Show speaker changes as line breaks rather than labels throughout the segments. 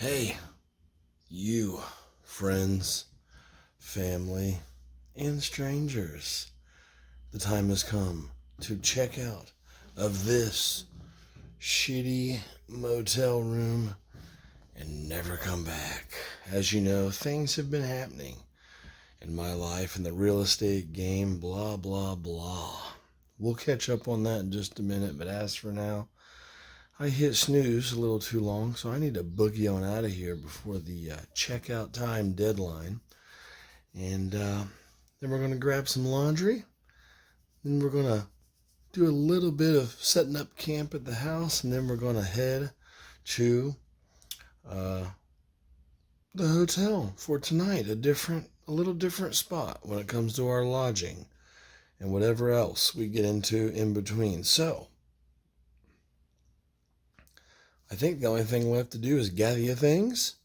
Hey, you, friends, family, and strangers. The time has come to check out of this shitty motel room and never come back. As you know, things have been happening in my life in the real estate game, blah, blah, blah. We'll catch up on that in just a minute, but as for now, I hit snooze a little too long, so I need to boogie on out of here before the checkout time deadline. And then we're going to grab some laundry. Then we're going to do a little bit of setting up camp at the house. And then we're going to head to the hotel for tonight. A little different spot when it comes to our lodging and whatever else we get into in between. So, I think the only thing left to do is gather your things,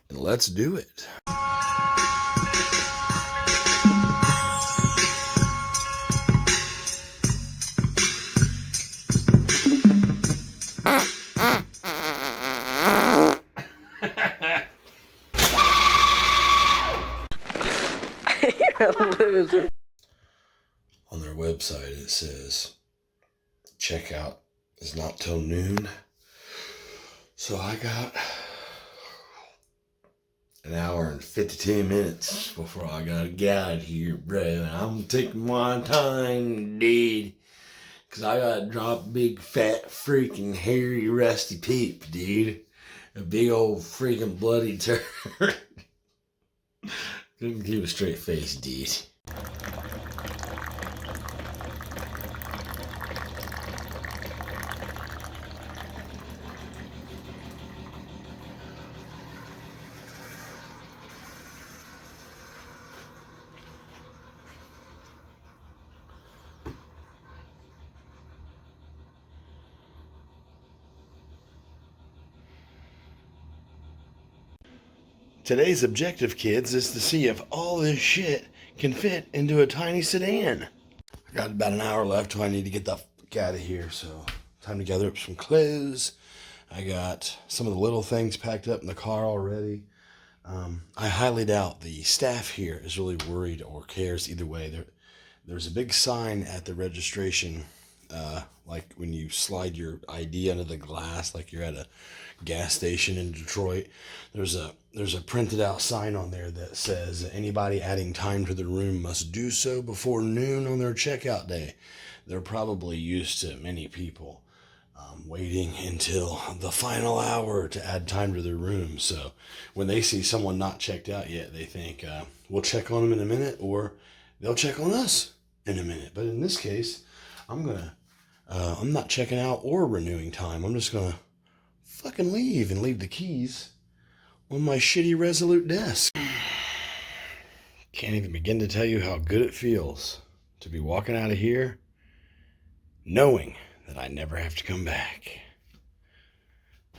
and let's do it.
You're a loser.
On their website, it says checkout is not till noon. So I got an hour and 52 minutes before I gotta get out of here, bro. I'm taking my time, dude. Cause I gotta drop a big, fat, freaking, hairy, rusty peep, dude. A big old freaking bloody turd. Couldn't keep a straight face, dude. Today's objective, kids, is to see if all this shit can fit into a tiny sedan. I got about an hour left till I need to get the fuck out of here, so time to gather up some clothes. I got some of the little things packed up in the car already. I highly doubt the staff here is really worried or cares either way. There's a big sign at the registration, like when you slide your ID under the glass, like you're at a gas station in Detroit. There's a printed out sign on there that says anybody adding time to the room must do so before noon on their checkout day. They're probably used to many people waiting until the final hour to add time to their room. So when they see someone not checked out yet, they think we'll check on them in a minute, or they'll check on us in a minute. But in this case, I'm not checking out or renewing time. I'm just gonna fucking leave and leave the keys on my shitty Resolute desk. Can't even begin to tell you how good it feels to be walking out of here knowing that I never have to come back.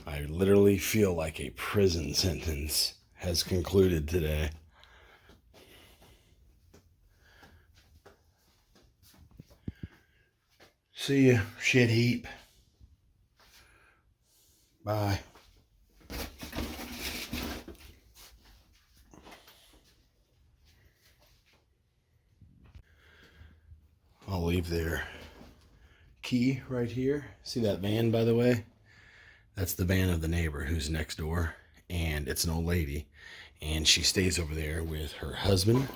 I literally feel like a prison sentence has concluded today. See ya, shit heap. Bye. I'll leave their key right here. See that van, by the way? That's the van of the neighbor who's next door, and it's an old lady, and she stays over there with her husband.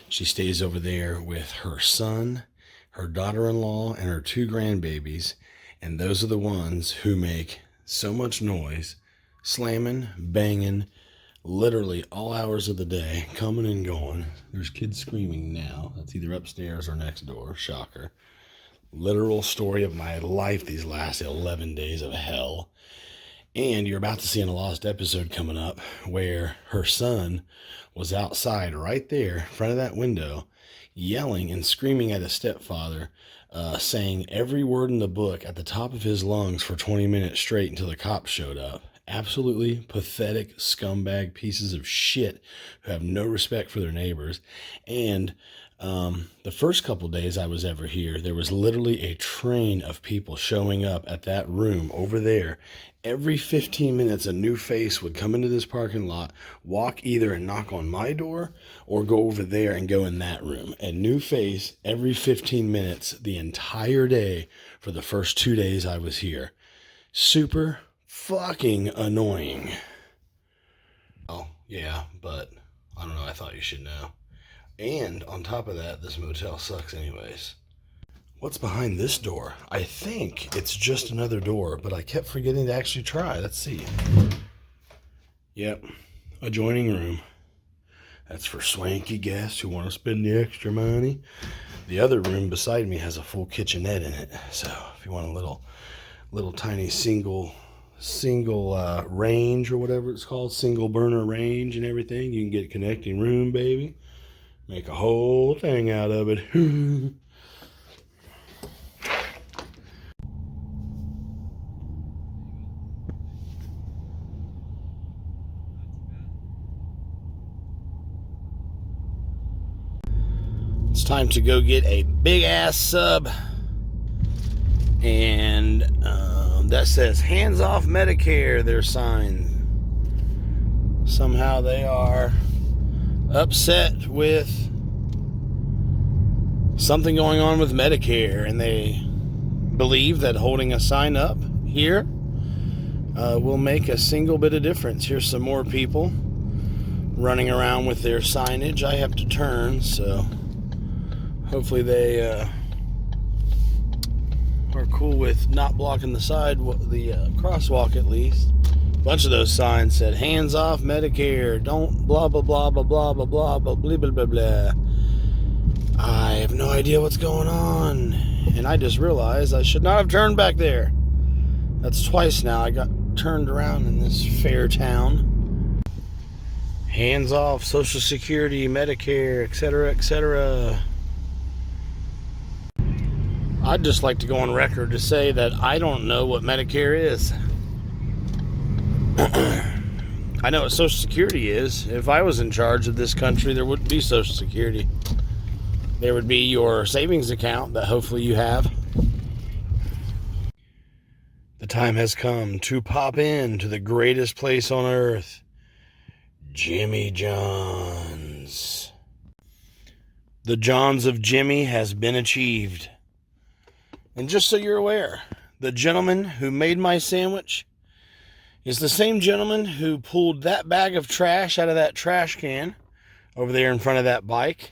She stays over there with her son, her daughter-in-law, and her 2 grandbabies, and those are the ones who make so much noise, slamming, banging, literally all hours of the day, coming and going. There's kids screaming now. That's either upstairs or next door. Shocker. Literal story of my life these last 11 days of hell. And you're about to see in a lost episode coming up where her son was outside right there in front of that window, yelling and screaming at his stepfather, saying every word in the book at the top of his lungs for 20 minutes straight until the cops showed up. Absolutely pathetic scumbag pieces of shit who have no respect for their neighbors. And The first couple days I was ever here, there was literally a train of people showing up at that room over there. Every 15 minutes, a new face would come into this parking lot, walk either and knock on my door or go over there and go in that room. A new face every 15 minutes the entire day for the first 2 days I was here. Super fucking annoying. Oh, yeah, but I don't know. I thought you should know. And on top of that, this motel sucks anyways. What's behind this door? I think it's just another door, but I kept forgetting to actually try. Let's see. Yep, adjoining room. That's for swanky guests who want to spend the extra money. The other room beside me has a full kitchenette in it. So if you want a little tiny single range or whatever it's called, single burner range and everything, you can get a connecting room, baby. Make a whole thing out of it. It's time to go get a big ass sub. And that says hands off Medicare, their sign. Somehow they are upset with something going on with Medicare, and they believe that holding a sign up here will make a single bit of difference. Here's some more people running around with their signage. I have to turn, so hopefully they are cool with not blocking the crosswalk at least. A bunch of those signs said, hands off Medicare, don't blah, blah, blah, blah, blah, blah, blah, blah, blah, blah, blah, blah. I have no idea what's going on. And I just realized I should not have turned back there. That's twice now I got turned around in this fair town. Hands off Social Security, Medicare, etc., etc. I'd just like to go on record to say that I don't know what Medicare is. I know what Social Security is. If I was in charge of this country, there wouldn't be Social Security. There would be your savings account that hopefully you have. The time has come to pop in to the greatest place on earth, Jimmy John's. The Johns of Jimmy has been achieved. And just so you're aware, the gentleman who made my sandwich is the same gentleman who pulled that bag of trash out of that trash can over there in front of that bike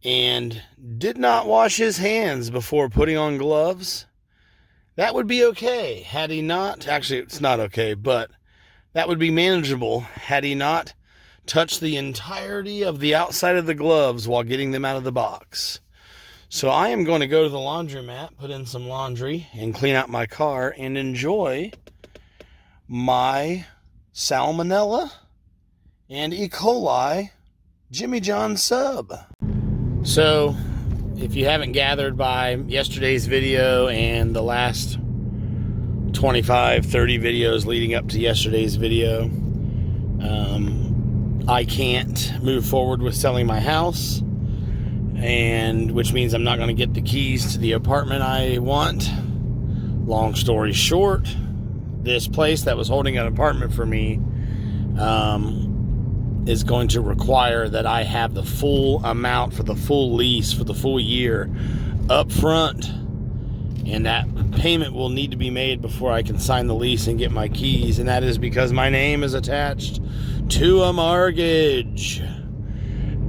and did not wash his hands before putting on gloves. That would be okay had he not, actually it's not okay, but that would be manageable had he not touched the entirety of the outside of the gloves while getting them out of the box. So I am going to go to the laundromat, put in some laundry, and clean out my car and enjoy my salmonella and E. coli Jimmy John's sub. So, if you haven't gathered by yesterday's video and the last 25, 30 videos leading up to yesterday's video, I can't move forward with selling my house, and which means I'm not going to get the keys to the apartment I want. Long story short, this place that was holding an apartment for me is going to require that I have the full amount for the full lease for the full year up front, and that payment will need to be made before I can sign the lease and get my keys, and that is because my name is attached to a mortgage.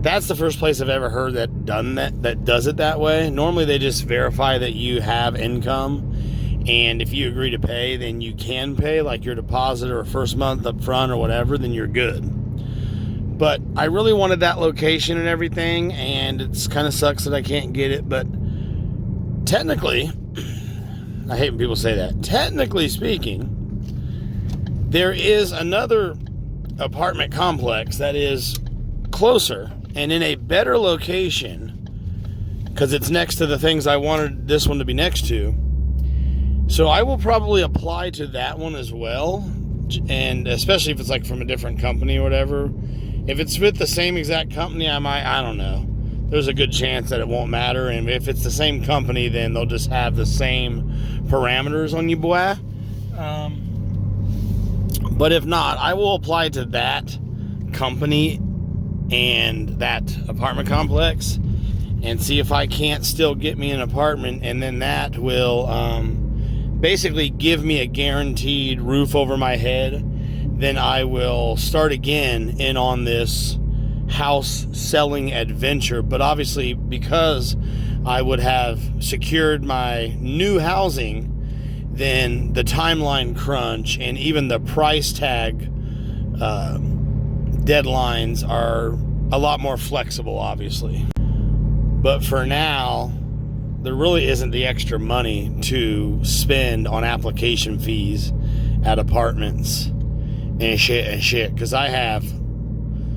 That's the first place I've ever heard that does it that way. Normally they just verify that you have income, and if you agree to pay, then you can pay, like your deposit or first month up front or whatever, then you're good. But I really wanted that location and everything, and it's kind of sucks that I can't get it, but technically, I hate when people say that, technically speaking, there is another apartment complex that is closer and in a better location, because it's next to the things I wanted this one to be next to. So I will probably apply to that one as well, and especially if it's like from a different company or whatever. If it's with the same exact company, I don't know. there's a good chance that it won't matter. And if it's the same company, then they'll just have the same parameters on you, boy. But if not, I will apply to that company and that apartment complex and see if I can't still get me an apartment, and then that will basically give me a guaranteed roof over my head. Then I will start again in on this house selling adventure. But obviously, because I would have secured my new housing, then the timeline crunch and even the price tag deadlines are a lot more flexible, obviously. But for now, there really isn't the extra money to spend on application fees at apartments and shit, because I have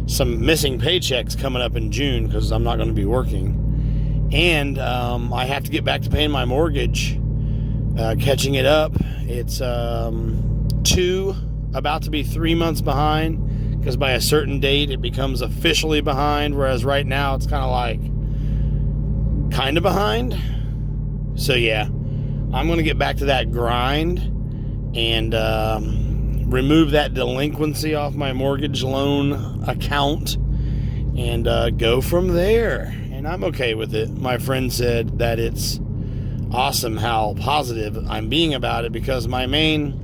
some missing paychecks coming up in June because I'm not going to be working, and I have to get back to paying my mortgage, catching it up. It's about to be 3 months behind, because by a certain date it becomes officially behind, whereas right now it's kind of behind. So yeah, I'm going to get back to that grind and remove that delinquency off my mortgage loan account and go from there. And I'm okay with it. My friend said that it's awesome how positive I'm being about it, because my main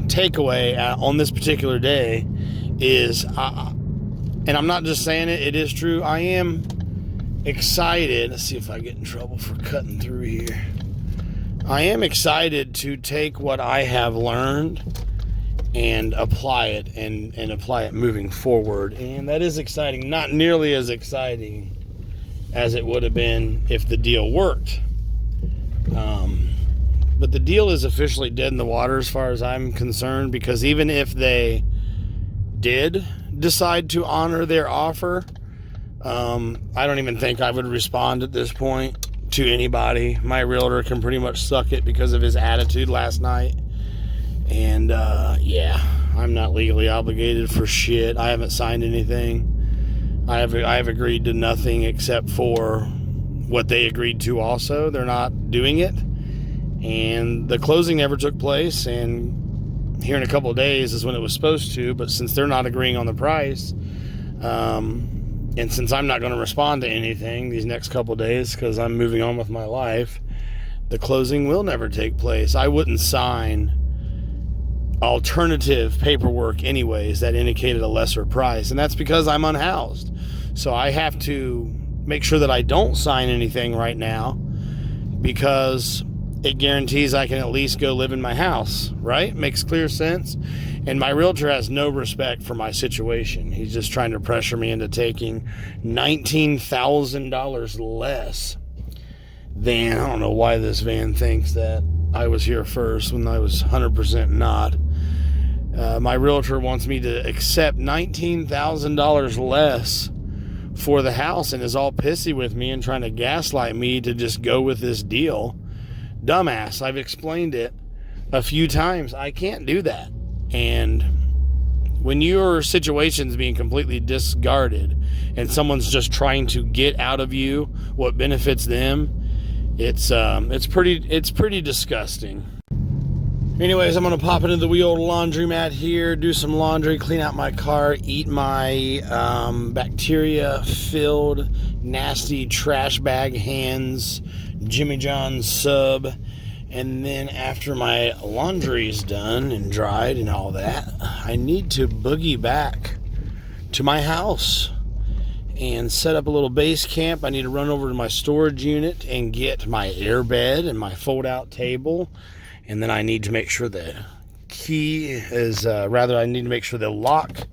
takeaway on this particular day is, and I'm not just saying it, it is true, I am excited. Let's see if I get in trouble for cutting through here. I am excited to take what I have learned and apply it and apply it moving forward. And that is exciting. Not nearly as exciting as it would have been if the deal worked. But the deal is officially dead in the water as far as I'm concerned, because even if they did decide to honor their offer, I don't even think I would respond at this point to anybody. My realtor can pretty much suck it because of his attitude last night. And yeah, I'm not legally obligated for shit. I haven't signed anything. I have agreed to nothing except for what they agreed to also. They're not doing it. And the closing never took place. And here in a couple of days is when it was supposed to. But since they're not agreeing on the price, and since I'm not going to respond to anything these next couple of days because I'm moving on with my life, the closing will never take place. I wouldn't sign alternative paperwork anyways that indicated a lesser price, and that's because I'm unhoused. So I have to make sure that I don't sign anything right now, because it guarantees I can at least go live in my house, right? Makes clear sense. And my realtor has no respect for my situation. He's just trying to pressure me into taking $19,000 less than, I don't know why this van thinks that I was here first when I was 100% not. My realtor wants me to accept $19,000 less for the house and is all pissy with me and trying to gaslight me to just go with this deal. Dumbass. I've explained it a few times. I can't do that. And when your situation's being completely discarded and someone's just trying to get out of you what benefits them, it's pretty disgusting. Anyways, I'm gonna pop into the wee old laundromat here, do some laundry, clean out my car, eat my bacteria-filled, nasty trash bag hands Jimmy John's sub. And then after my laundry's done and dried and all that, I need to boogie back to my house and set up a little base camp. I need to run over to my storage unit and get my air bed and my fold-out table. And then I need to make sure the key is, I need to make sure the lock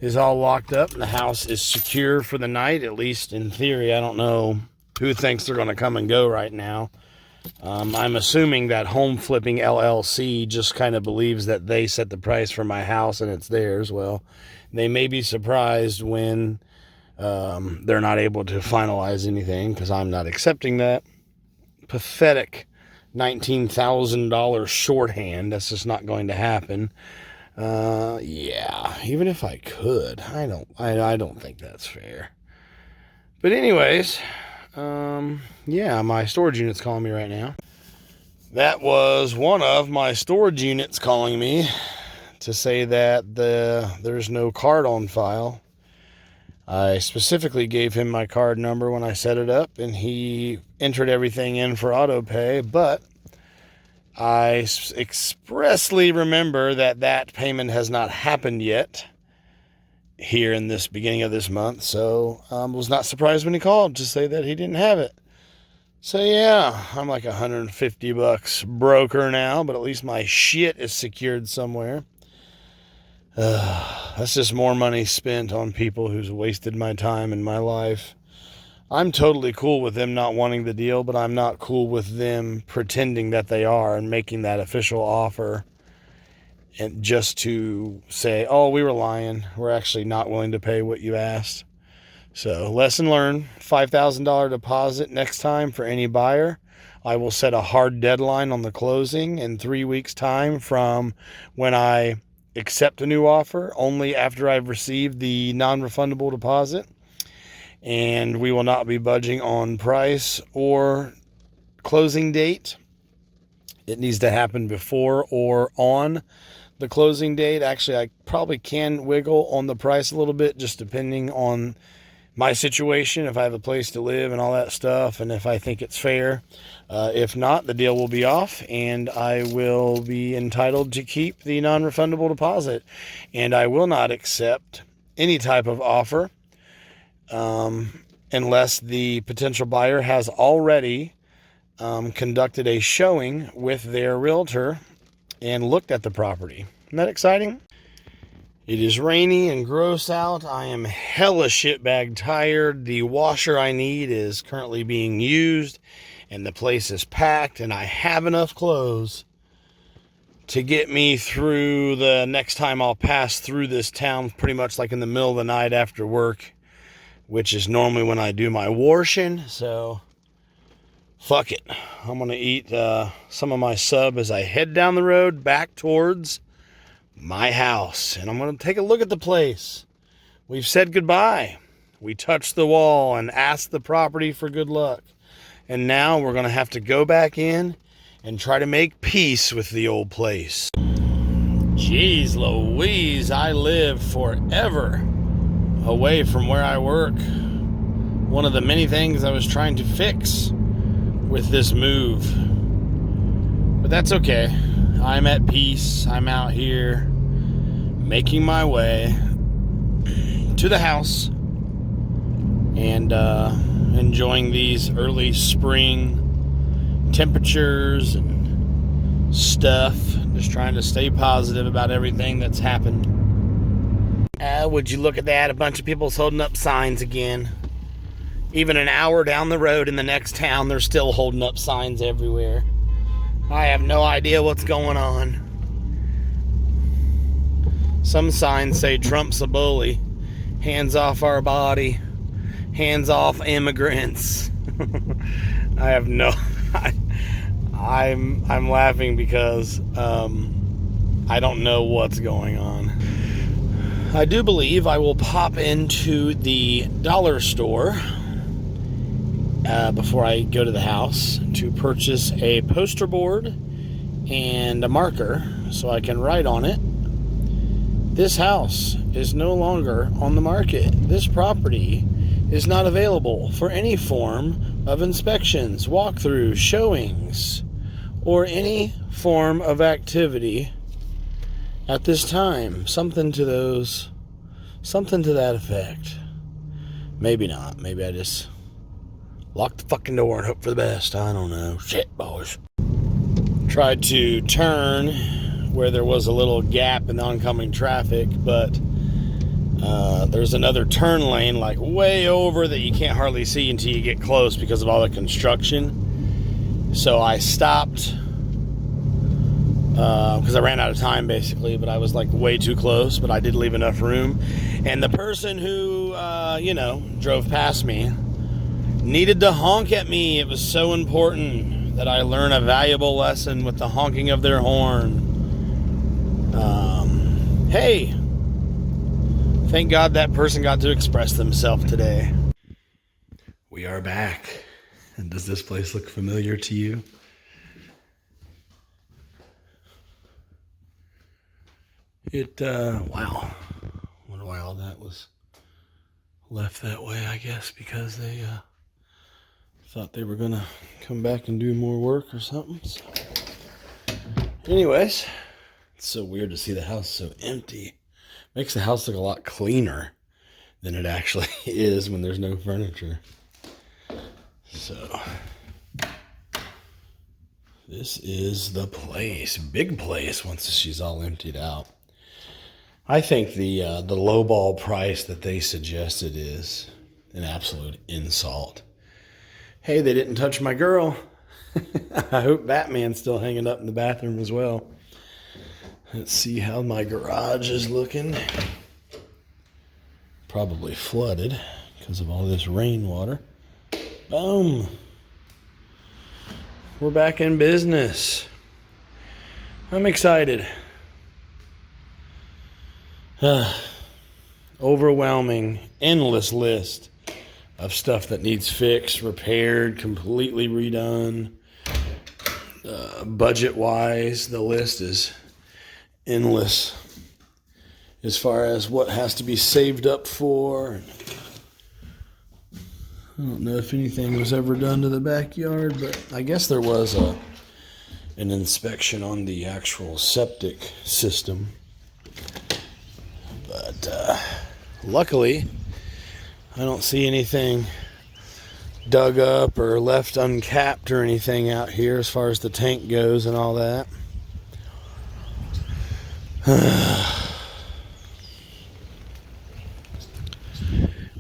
is all locked up and the house is secure for the night, at least in theory. I don't know who thinks they're going to come and go right now. I'm assuming that Home Flipping LLC just kind of believes that they set the price for my house and it's theirs. Well, they may be surprised when they're not able to finalize anything, because I'm not accepting that pathetic $19,000 shorthand. That's just not going to happen. Yeah, even if I could, I don't think that's fair. But anyways, yeah, my storage unit's calling me right now. That was one of my storage units calling me to say that there's no card on file. I specifically gave him my card number when I set it up, and he entered everything in for auto pay, but I expressly remember that payment has not happened yet here in this beginning of this month, so was not surprised when he called to say that he didn't have it. So yeah, I'm like $150 broker now, but at least my shit is secured somewhere. That's just more money spent on people who's wasted my time and my life. I'm totally cool with them not wanting the deal, but I'm not cool with them pretending that they are and making that official offer, and just to say, oh, we were lying. We're actually not willing to pay what you asked. So lesson learned, $5,000 deposit next time for any buyer. I will set a hard deadline on the closing in 3 weeks' time from when I accept a new offer, only after I've received the non-refundable deposit. And we will not be budging on price or closing date. It needs to happen before or on the closing date. Actually, I probably can wiggle on the price a little bit, just depending on my situation, if I have a place to live and all that stuff, and if I think it's fair. If not, the deal will be off, and I will be entitled to keep the non-refundable deposit. And I will not accept any type of offer unless the potential buyer has already conducted a showing with their realtor and looked at the property. Isn't that exciting? It is rainy and gross out. I am hella shitbag tired. The washer I need is currently being used, and the place is packed, and I have enough clothes to get me through the next time I'll pass through this town, pretty much like in the middle of the night after work, which is normally when I do my washing. So fuck it. I'm going to eat some of my sub as I head down the road back towards my house, and I'm going to take a look at the place. We've said goodbye. We touched the wall and asked the property for good luck, and now we're going to have to go back in and try to make peace with the old place. Jeez Louise, I live forever away from where I work. One of the many things I was trying to fix with this move, but that's okay. I'm at peace. I'm out here making my way to the house and enjoying these early spring temperatures and stuff. Just trying to stay positive about everything that's happened. Would you look at that? A bunch of people's holding up signs again. Even an hour down the road in the next town, they're still holding up signs everywhere. I have no idea what's going on. Some signs say Trump's a bully. Hands off our body. Hands off immigrants. I have no... I'm laughing because I don't know what's going on. I do believe I will pop into the dollar store before I go to the house to purchase a poster board and a marker so I can write on it. This house is no longer on the market. This property is not available for any form of inspections, walkthroughs, showings, or any form of activity at this time. Something to that effect. Maybe not. Maybe I just lock the fucking door and hope for the best. I don't know. Shit, boys. Tried to turn where there was a little gap in the oncoming traffic, but there's another turn lane like way over that you can't hardly see until you get close because of all the construction. So I stopped because I ran out of time basically, but I was like way too close, but I did leave enough room. And the person who, drove past me needed to honk at me. It was so important that I learn a valuable lesson with the honking of their horn. Hey, thank God that person got to express themselves today. We are back. And does this place look familiar to you? Wow. Wonder why all that was left that way, I guess, because they thought they were gonna come back and do more work or something. So. Anyways, it's so weird to see the house so empty. Makes the house look a lot cleaner than it actually is when there's no furniture. So, this is the place. Big place once she's all emptied out. I think the lowball price that they suggested is an absolute insult. Hey, they didn't touch my girl. I hope Batman's still hanging up in the bathroom as well. Let's see how my garage is looking. Probably flooded because of all this rainwater. Boom. We're back in business. I'm excited. Overwhelming, endless list of stuff that needs fixed, repaired, completely redone. Budget-wise, the list is endless as far as what has to be saved up for. I don't know if anything was ever done to the backyard, but I guess there was an inspection on the actual septic system. But luckily, I don't see anything dug up or left uncapped or anything out here as far as the tank goes and all that.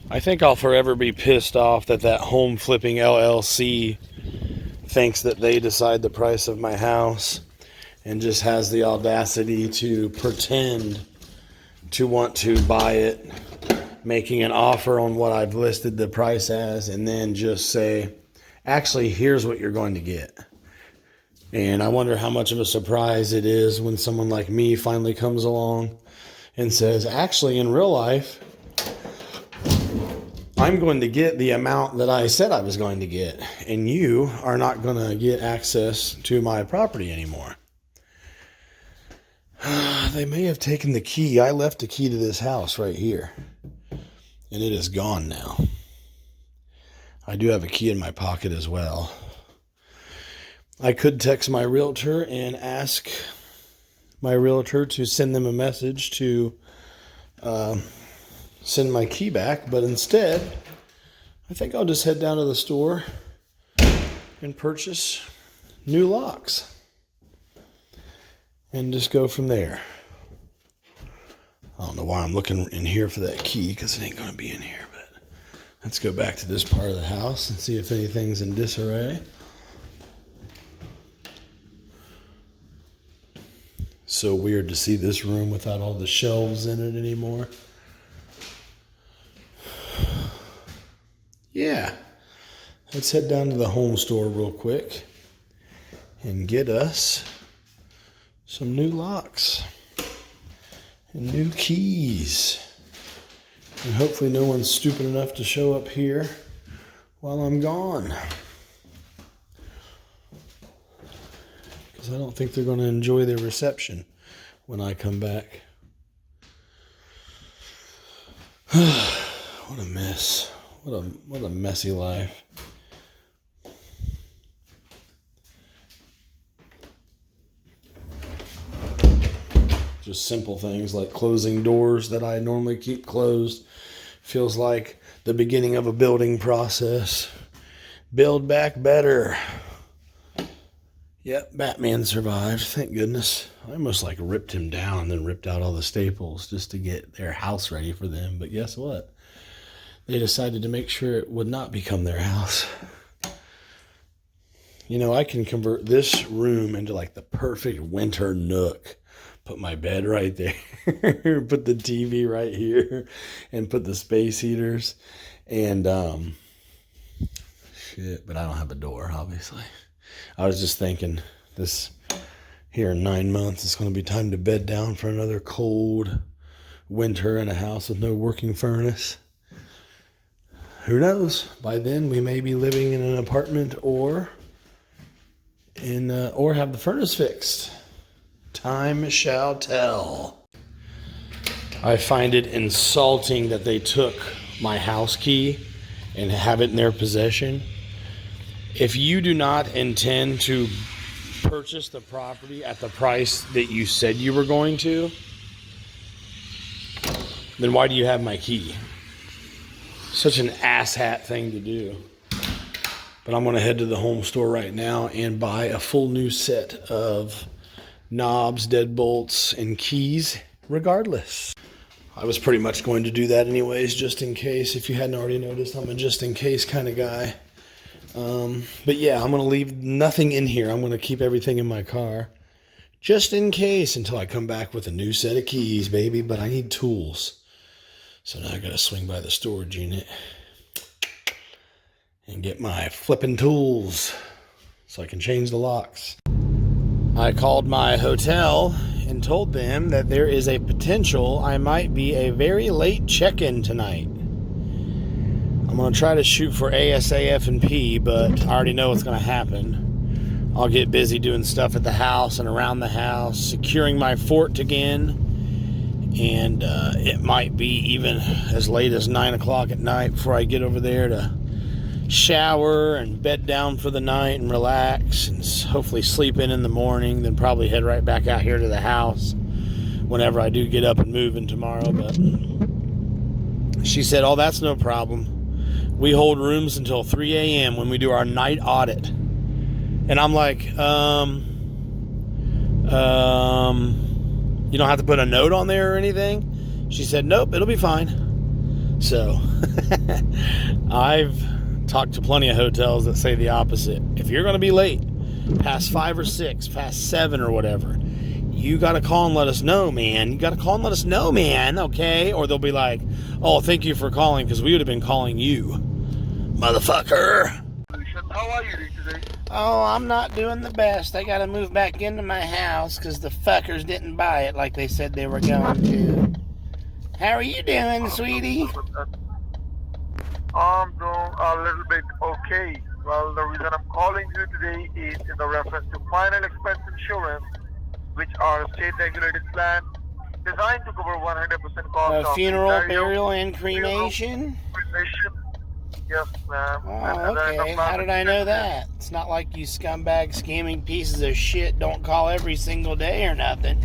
I think I'll forever be pissed off that Home Flipping LLC thinks that they decide the price of my house and just has the audacity to pretend to want to buy it, making an offer on what I've listed the price as, and then just say, actually, here's what you're going to get. And I wonder how much of a surprise it is when someone like me finally comes along and says, actually, in real life, I'm going to get the amount that I said I was going to get, and you are not going to get access to my property anymore. They may have taken the key. I left the key to this house right here, and it is gone now. I do have a key in my pocket as well. I could text my realtor and ask my realtor to send them a message to send my key back, but instead, I think I'll just head down to the store and purchase new locks and just go from there. I don't know why I'm looking in here for that key, because it ain't going to be in here, but let's go back to this part of the house and see if anything's in disarray. So weird to see this room without all the shelves in it anymore. Yeah, let's head down to the home store real quick and get us some new locks and new keys. And hopefully no one's stupid enough to show up here while I'm gone, because I don't think they're going to enjoy their reception when I come back. What a mess. What a messy life. Just simple things like closing doors that I normally keep closed. Feels like the beginning of a building process. Build back better. Yep, Batman survived, thank goodness. I almost like ripped him down and then ripped out all the staples just to get their house ready for them. But guess what? They decided to make sure it would not become their house. You know, I can convert this room into like the perfect winter nook. Put my bed right there, put the TV right here, and put the space heaters. And, shit, but I don't have a door, obviously. I was just thinking this here in 9 months, it's going to be time to bed down for another cold winter in a house with no working furnace. who knows? By then we may be living in an apartment or have the furnace fixed. Time shall tell. I find it insulting that they took my house key and have it in their possession. If you do not intend to purchase the property at the price that you said you were going to, then why do you have my key? Such an asshat thing to do. But I'm going to head to the home store right now and buy a full new set of knobs, deadbolts, and keys regardless. I was pretty much going to do that anyways, just in case. If you hadn't already noticed, I'm a just in case kind of guy. But yeah, I'm going to leave nothing in here. I'm going to keep everything in my car just in case until I come back with a new set of keys, baby. But I need tools. So now I got to swing by the storage unit and get my flipping tools so I can change the locks. I called my hotel and told them that there is a potential I might be a very late check-in tonight. I'm going to try to shoot for ASAF&P, but I already know what's going to happen. I'll get busy doing stuff at the house and around the house, securing my fort again, and it might be even as late as 9 o'clock at night before I get over there to shower and bed down for the night and relax and hopefully sleep in the morning, then probably head right back out here to the house whenever I do get up and move in tomorrow. But she said, oh, that's no problem. We hold rooms until 3 a.m. when we do our night audit. And I'm like, you don't have to put a note on there or anything? She said, nope, it'll be fine. So I've talked to plenty of hotels that say the opposite. If you're going to be late, past 5 or 6, past 7 or whatever, you got to call and let us know, man. You got to call and let us know, man, okay? Or they'll be like, oh, thank you for calling because we would have been calling you, motherfucker.
How are you today?
Oh, I'm not doing the best. I gotta move back into my house because the fuckers didn't buy it like they said they were going to. How are you doing, sweetie?
I'm doing a little bit okay. Well, the reason I'm calling you today is in the reference to final expense insurance, which are a state-regulated plan designed to cover 100% cost of
funeral, burial, and cremation?
Yes, ma'am.
Oh, okay. How did I know that? It's not like you scumbag scamming pieces of shit don't call every single day or nothing.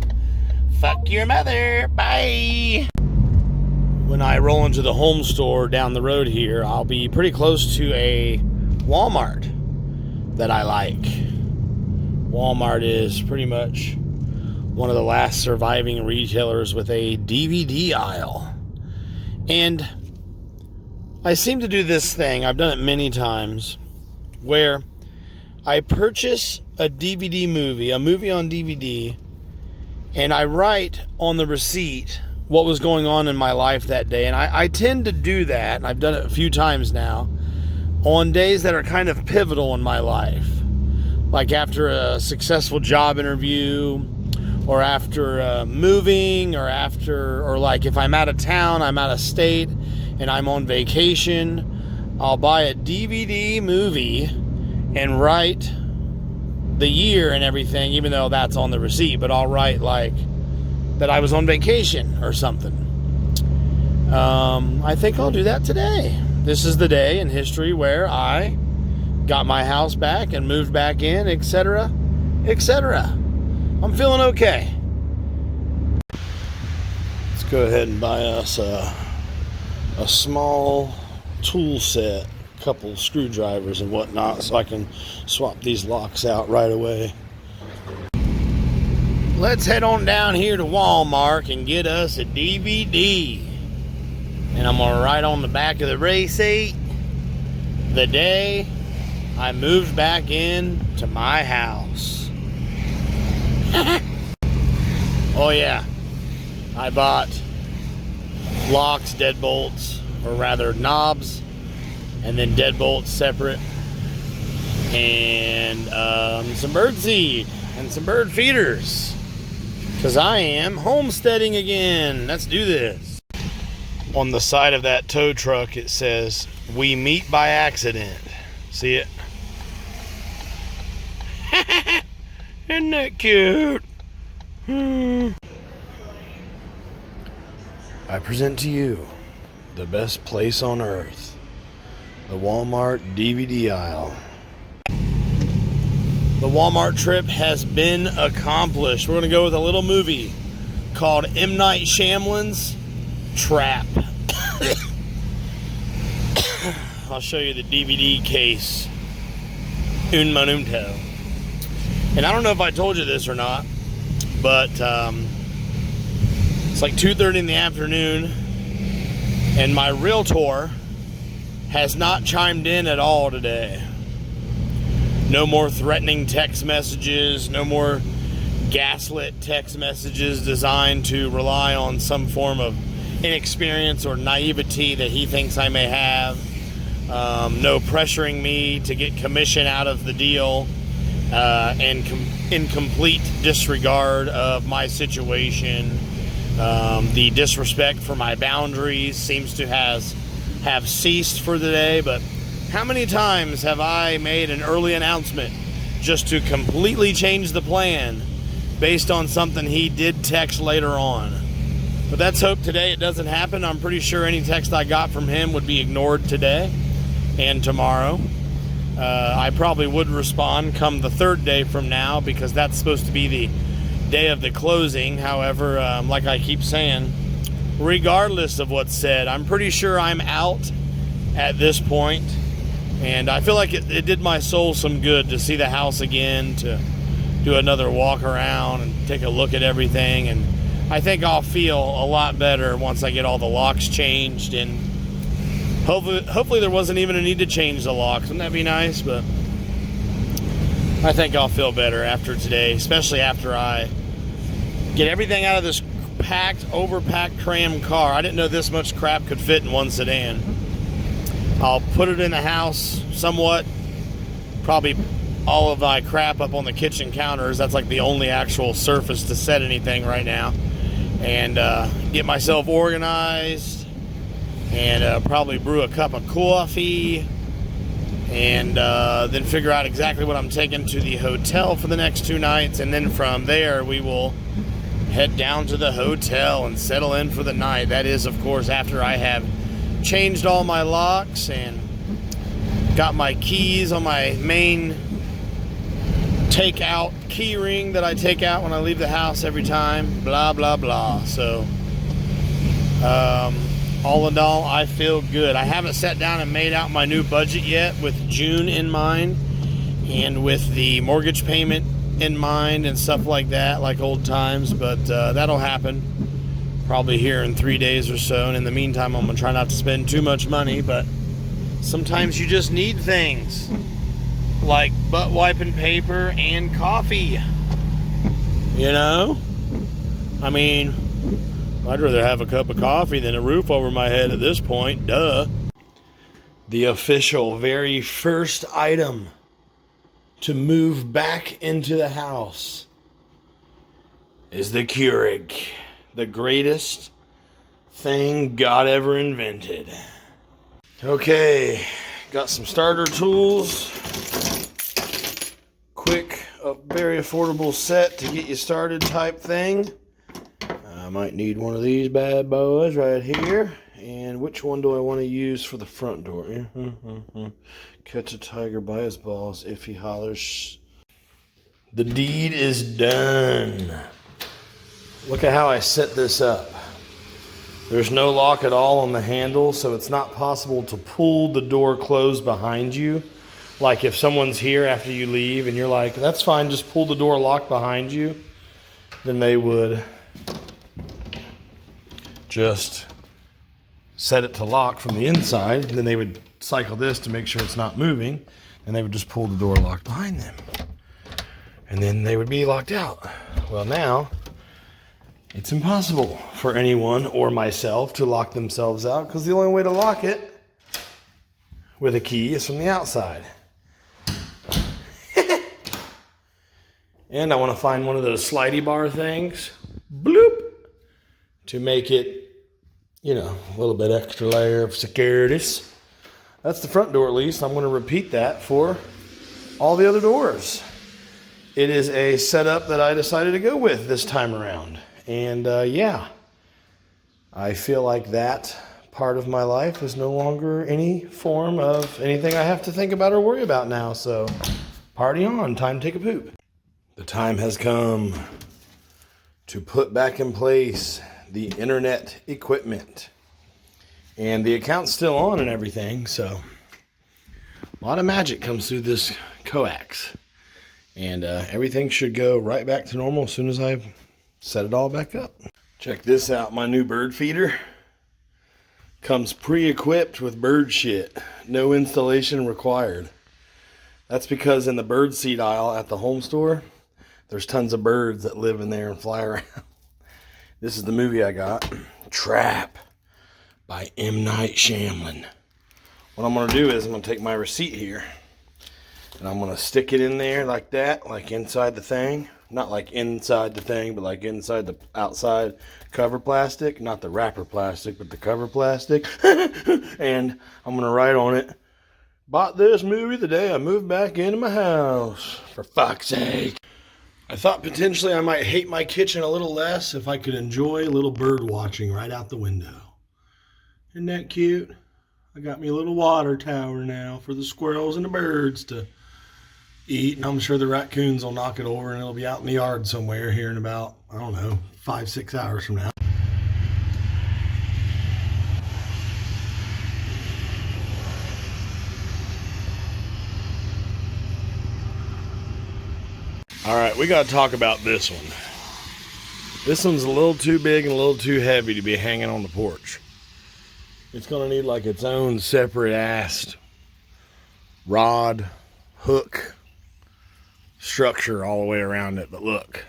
Fuck your mother. Bye. When I roll into the home store down the road here, I'll be pretty close to a Walmart that I like. Walmart is pretty much one of the last surviving retailers with a DVD aisle. And I seem to do this thing, I've done it many times, where I purchase a DVD movie, a movie on DVD, and I write on the receipt what was going on in my life that day. And I tend to do that, and I've done it a few times now, on days that are kind of pivotal in my life. Like after a successful job interview, or after moving, or like if I'm out of town, I'm out of state, and I'm on vacation, I'll buy a DVD movie and write the year and everything, even though that's on the receipt, but I'll write like that I was on vacation or something. I think I'll do that today. This is the day in history where I got my house back and moved back in, etc., etc. I'm feeling okay. Let's go ahead and buy us a small tool set, a couple screwdrivers and whatnot, so I can swap these locks out right away. Let's head on down here to Walmart and get us a DVD. And I'm gonna write on the back of the receipt the day I moved back in to my house. Oh yeah, I bought locks, deadbolts, or rather knobs, and then deadbolts separate, and some bird seed and some bird feeders, because I am homesteading again. Let's do this. On the side of that tow truck, it says, "We meet by accident." See it? Isn't that cute? I present to you the best place on earth, the Walmart DVD aisle. The Walmart trip has been accomplished. We're going to go with a little movie called M. Night Shyamalan's Trap. I'll show you the DVD case. Un momento. And I don't know if I told you this or not, but it's like 2:30 in the afternoon, and my realtor has not chimed in at all today. No more threatening text messages, no more gaslit text messages designed to rely on some form of inexperience or naivety that he thinks I may have. No pressuring me to get commission out of the deal, and in complete disregard of my situation. The disrespect for my boundaries seems to have ceased for the day, but how many times have I made an early announcement just to completely change the plan based on something he did text later on? But let's hope today it doesn't happen. I'm pretty sure any text I got from him would be ignored today and tomorrow. I probably would respond come the third day from now, because that's supposed to be the day of the closing. However, like I keep saying, regardless of what's said, I'm pretty sure I'm out at this point. And I feel like it did my soul some good to see the house again, to do another walk around and take a look at everything. And I think I'll feel a lot better once I get all the locks changed. And hopefully there wasn't even a need to change the locks. Wouldn't that be nice? But I think I'll feel better after today, especially after I get everything out of this overpacked, crammed car. I didn't know this much crap could fit in one sedan. I'll put it in the house somewhat. Probably all of my crap up on the kitchen counters. That's like the only actual surface to set anything right now. And get myself organized. And probably brew a cup of coffee. And then figure out exactly what I'm taking to the hotel for the next 2 nights. And then from there, we will head down to the hotel and settle in for the night. That is, of course, after I have changed all my locks and got my keys on my main takeout key ring that I take out when I leave the house every time. Blah, blah, blah. So, all in all, I feel good. I haven't sat down and made out my new budget yet with June in mind and with the mortgage payment in mind and stuff like that, like old times. But that'll happen probably here in 3 days or so. And in the meantime, I'm going to try not to spend too much money. But sometimes you just need things like butt wiping paper and coffee. You know? I mean, I'd rather have a cup of coffee than a roof over my head at this point. Duh. The official very first item to move back into the house is the Keurig. The greatest thing God ever invented. Okay, got some starter tools. Quick, very affordable set to get you started type thing. I might need one of these bad boys right here. And which one do I want to use for the front door? Catch a tiger by his balls if he hollers. The deed is done. Look at how I set this up. There's no lock at all on the handle, so it's not possible to pull the door closed behind you. Like if someone's here after you leave and you're like, that's fine, just pull the door locked behind you, then they would just set it to lock from the inside, and then they would cycle this to make sure it's not moving, and they would just pull the door locked behind them. And then they would be locked out. Well, now it's impossible for anyone or myself to lock themselves out, because the only way to lock it with a key is from the outside. And I want to find one of those slidey bar things, bloop, to make it
you know, a little bit extra layer of securities. That's the front door at least. I'm going to repeat that for all the other doors. It is a setup that I decided to go with this time around. And yeah, I feel like that part of my life is no longer any form of anything I have to think about or worry about now. So party on, time to take a poop. The time has come to put back in place the internet equipment. And the account's still on and everything, so a lot of magic comes through this coax. And everything should go right back to normal as soon as I set it all back up. Check this out, my new bird feeder. Comes pre-equipped with bird shit. No installation required. That's because in the bird seed aisle at the home store, there's tons of birds that live in there and fly around. This is the movie I got, Trap by M. Night Shyamalan. What I'm going to do is I'm going to take my receipt here and I'm going to stick it in there like that, like inside the thing. Not like inside the thing, but like inside the outside cover plastic. Not the wrapper plastic, but the cover plastic. And I'm going to write on it, bought this movie the day I moved back into my house. For fuck's sake. I thought potentially I might hate my kitchen a little less if I could enjoy a little bird watching right out the window. Isn't that cute? I got me a little water tower now for the squirrels and the birds to eat. And I'm sure the raccoons will knock it over and it'll be out in the yard somewhere here in about, I don't know, 5-6 hours from now. All right, we got to talk about this one. This one's a little too big and a little too heavy to be hanging on the porch. It's going to need like its own separate ass rod, hook, structure all the way around it. But look,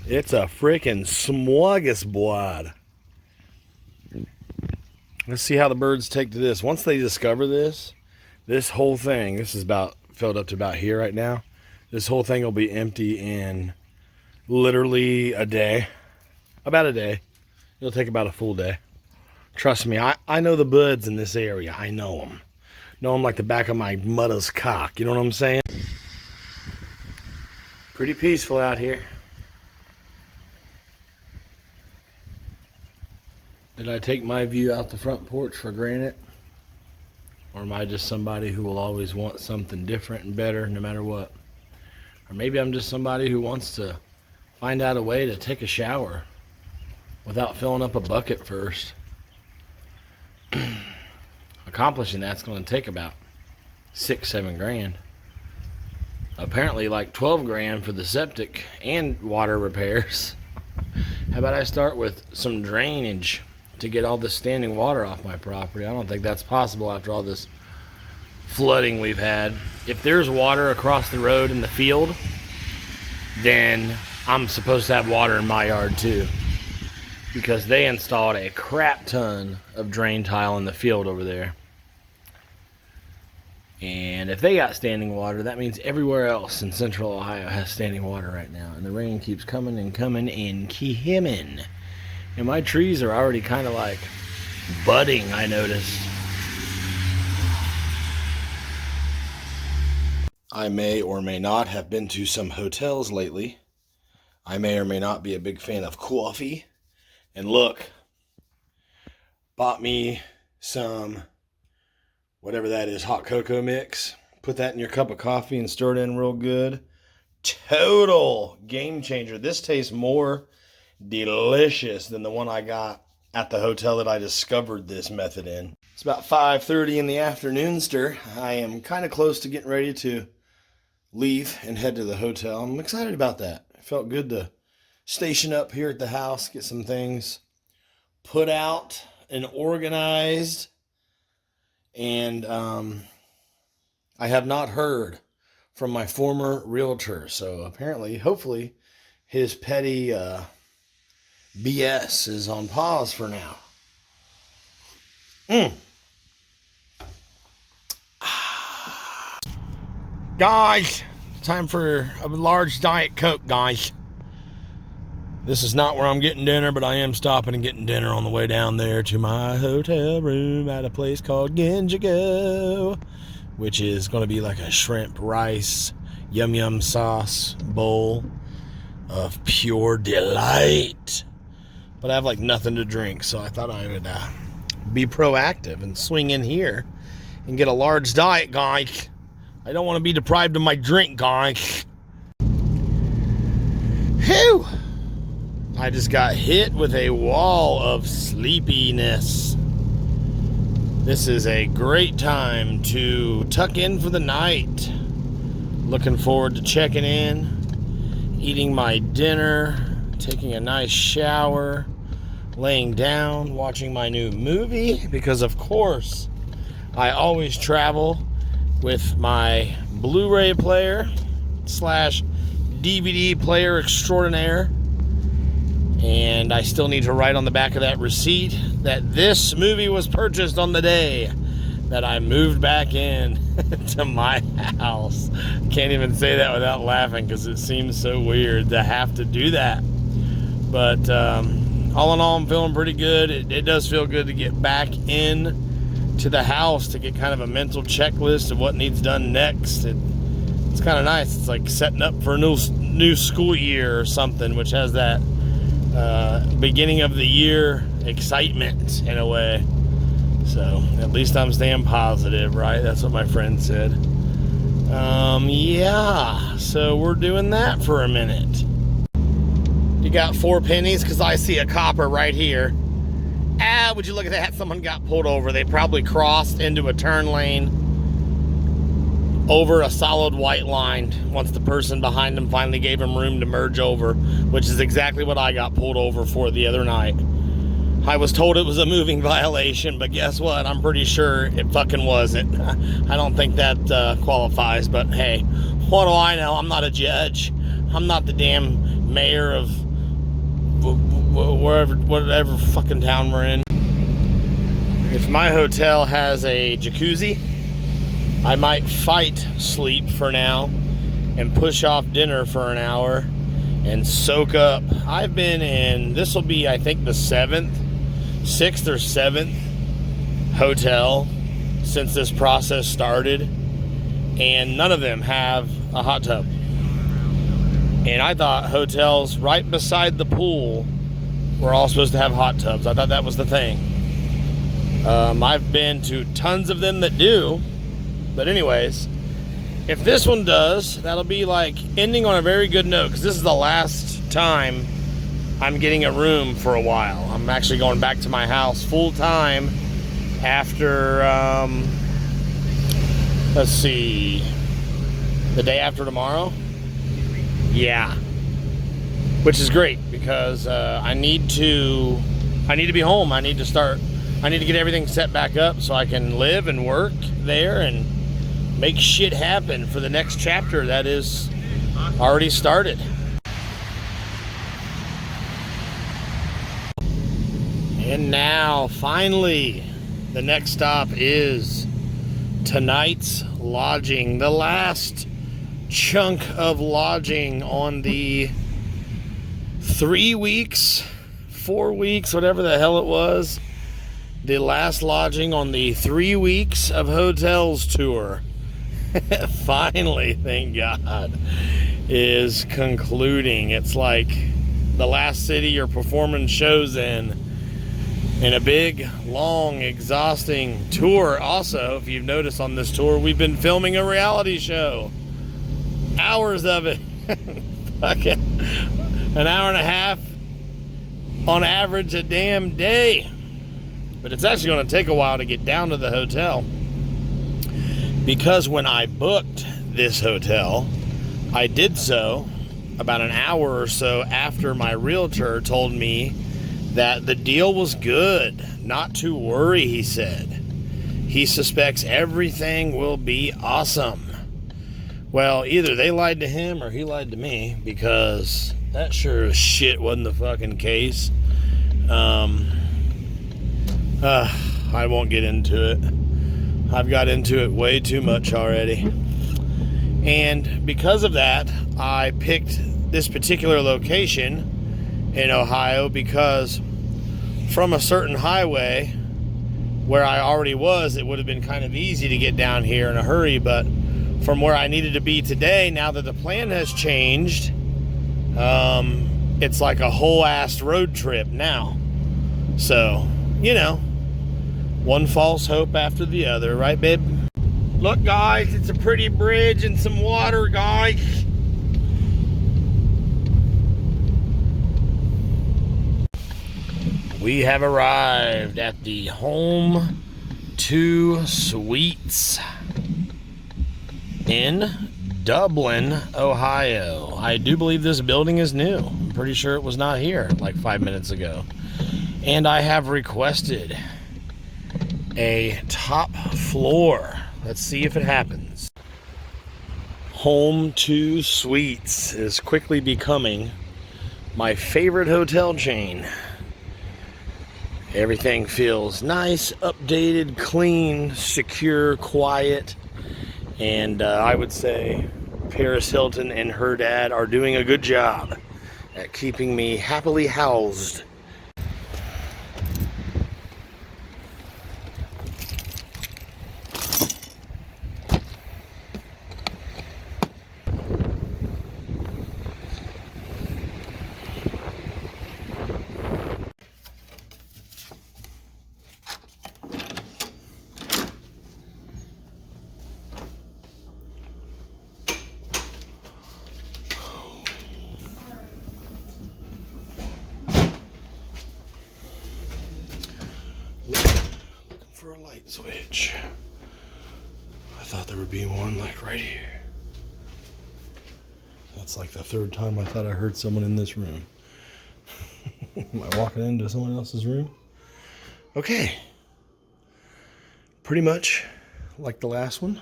it's a freaking smorgasbord. Let's see how the birds take to this. Once they discover this whole thing, this is about filled up to about here right now. This whole thing will be empty in literally a day. About a day. It'll take about a full day. Trust me, I know the buds in this area. I know them. Know them like the back of my mother's cock. You know what I'm saying? Pretty peaceful out here. Did I take my view out the front porch for granted? Or am I just somebody who will always want something different and better no matter what? Or maybe I'm just somebody who wants to find out a way to take a shower without filling up a bucket first. Accomplishing that's going to take about $6-7 grand. Apparently like 12 grand for the septic and water repairs. How about I start with some drainage to get all this standing water off my property? I don't think that's possible after all this flooding we've had. If there's water across the road in the field, then I'm supposed to have water in my yard too, because they installed a crap ton of drain tile in the field over there. And if they got standing water, that means everywhere else in central Ohio has standing water right now. And the rain keeps coming and coming and coming. And my trees are already kind of like budding, I noticed. I may or may not have been to some hotels lately. I may or may not be a big fan of coffee. And look, bought me some, whatever that is, hot cocoa mix. Put that in your cup of coffee and stir it in real good. Total game changer. This tastes more delicious than the one I got at the hotel that I discovered this method in. It's about 5:30 in the afternoon, sir. I am kind of close to getting ready to leave and head to the hotel. I'm excited about that. It felt good to station up here at the house, get some things put out and organized. And I have not heard from my former realtor. So apparently, hopefully, his petty BS is on pause for now. Guys, time for a large Diet Coke, guys. This is not where I'm getting dinner, but I am stopping and getting dinner on the way down there to my hotel room at a place called Genjigo, which is going to be like a shrimp, rice, yum yum sauce bowl of pure delight. But I have like nothing to drink, so I thought I would be proactive and swing in here and get a large diet, guys. I don't want to be deprived of my drink, guys. Whew! I just got hit with a wall of sleepiness. This is a great time to tuck in for the night. Looking forward to checking in, eating my dinner, taking a nice shower, laying down, watching my new movie, because of course I always travel with my Blu-ray player / DVD player extraordinaire. And I still need to write on the back of that receipt that this movie was purchased on the day that I moved back in to my house. Can't even say that without laughing because it seems so weird to have to do that. But all in all, I'm feeling pretty good. It does feel good to get back in to the house to get kind of a mental checklist of what needs done next. It's kind of nice. It's like setting up for a new school year or something, which has that beginning of the year excitement in a way. So at least I'm staying positive, right? That's what my friend said. Yeah, so we're doing that for a minute. You got 4 pennies? Because I see a copper right here. Would you look at that? Someone got pulled over. They probably crossed into a turn lane over a solid white line once the person behind them finally gave him room to merge over, which is exactly what I got pulled over for the other night. I was told it was a moving violation, but guess what? I'm pretty sure it fucking wasn't. I don't think that qualifies, but hey, what do I know? I'm not a judge. I'm not the damn mayor of whatever fucking town we're in. If my hotel has a jacuzzi, I might fight sleep for now and push off dinner for an hour and soak up. I've been in, this will be I think the 6th or 7th hotel since this process started, and none of them have a hot tub. And I thought hotels right beside the pool were all supposed to have hot tubs. I thought that was the thing. I've been to tons of them that do. But anyways, if this one does, that'll be like ending on a very good note, because this is the last time I'm getting a room for a while. I'm actually going back to my house full time after, let's see, the day after tomorrow? Yeah. Which is great, because I need to be home. I need to get everything set back up so I can live and work there and make shit happen for the next chapter that is already started. And now, finally, the next stop is tonight's lodging. The last chunk of lodging on the 3 weeks, 4 weeks, whatever the hell it was. The last lodging on the 3 weeks of hotels tour. Finally, thank God, is concluding. It's like the last city you're performing shows in a big, long, exhausting tour. Also, if you've noticed on this tour, we've been filming a reality show. Hours of it. Fucking an hour and a half on average a damn day. But it's actually going to take a while to get down to the hotel, because when I booked this hotel, I did so about an hour or so after my realtor told me that the deal was good. Not to worry, he said. He suspects everything will be awesome. Well, either they lied to him or he lied to me, because that sure as shit wasn't the fucking case. I won't get into it. I've got into it way too much already. And because of that, I picked this particular location
in Ohio, because from a certain highway where I already was, it would have been kind of easy to get down here in a hurry, but from where I needed to be today, now that the plan has changed, it's like a whole ass road trip now. So, you know, one false hope after the other, right, babe? Look, guys, it's a pretty bridge and some water, guys. We have arrived at the Home 2 Suites in Dublin, Ohio. I do believe this building is new. I'm pretty sure it was not here like 5 minutes ago. And I have requested a top floor. Let's see if it happens. Home 2 Suites is quickly becoming my favorite hotel chain. Everything feels nice, updated, clean, secure, quiet, and I would say Paris Hilton and her dad are doing a good job at keeping me happily housed. For a light switch. I thought there would be one like right here. That's like the third time I thought I heard someone in this room. Am I walking into someone else's room? Okay. Pretty much like the last one.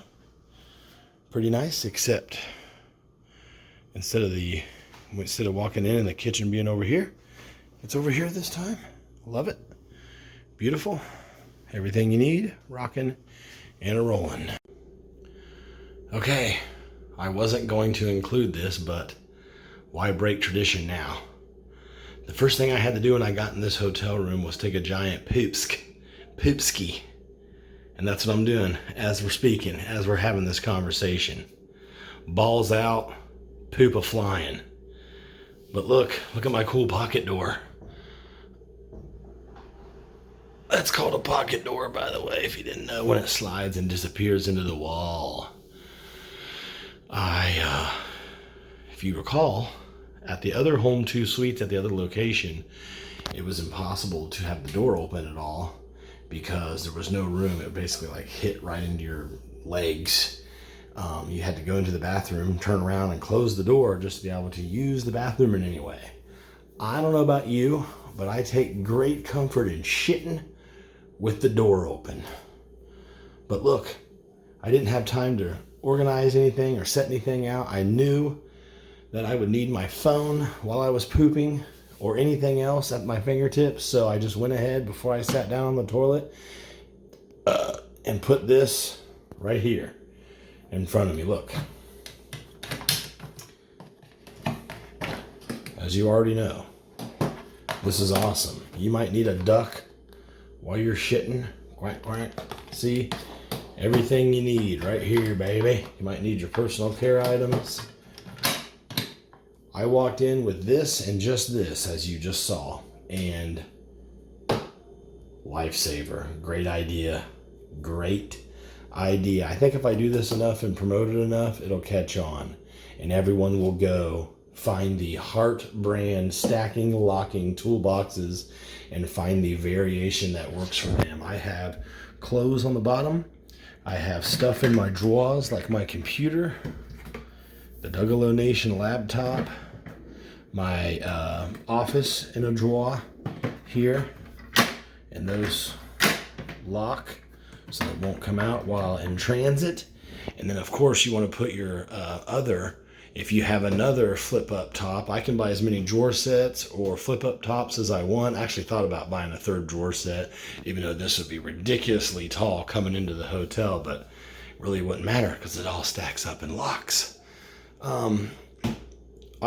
Pretty nice, except instead of walking in and the kitchen being over here, it's over here this time. Love it. Beautiful. Everything you need, rocking and a rolling. Okay, I wasn't going to include this, but why break tradition now? The first thing I had to do when I got in this hotel room was take a giant poopski. And that's what I'm doing as we're speaking, as we're having this conversation. Balls out, poop a flying. But look at my cool pocket door. That's called a pocket door, by the way, if you didn't know, when it slides and disappears into the wall. If you recall, at the other Home 2 Suites at the other location, it was impossible to have the door open at all because there was no room. It basically like hit right into your legs. You had to go into the bathroom, turn around and close the door just to be able to use the bathroom in any way. I don't know about you, but I take great comfort in shitting with the door open. But look, I didn't have time to organize anything or set anything out. I knew that I would need my phone while I was pooping or anything else at my fingertips, so I just went ahead before I sat down on the toilet and put this right here in front of me. Look, as you already know, this is awesome. You might need a duck while you're shitting. Quack, quack. See? Everything you need right here, baby. You might need your personal care items. I walked in with this and just this, as you just saw. And lifesaver. Great idea. Great idea. I think if I do this enough and promote it enough, it'll catch on. And everyone will go find the Hart brand stacking, locking toolboxes and find the variation that works for them. I have clothes on the bottom. I have stuff in my drawers like my computer, the Dougalo Nation laptop, my office in a drawer here, and those lock so it won't come out while in transit. And then of course you want to put your if you have another flip-up top, I can buy as many drawer sets or flip-up tops as I want. I actually thought about buying a third drawer set, even though this would be ridiculously tall coming into the hotel, but it really wouldn't matter because it all stacks up and locks.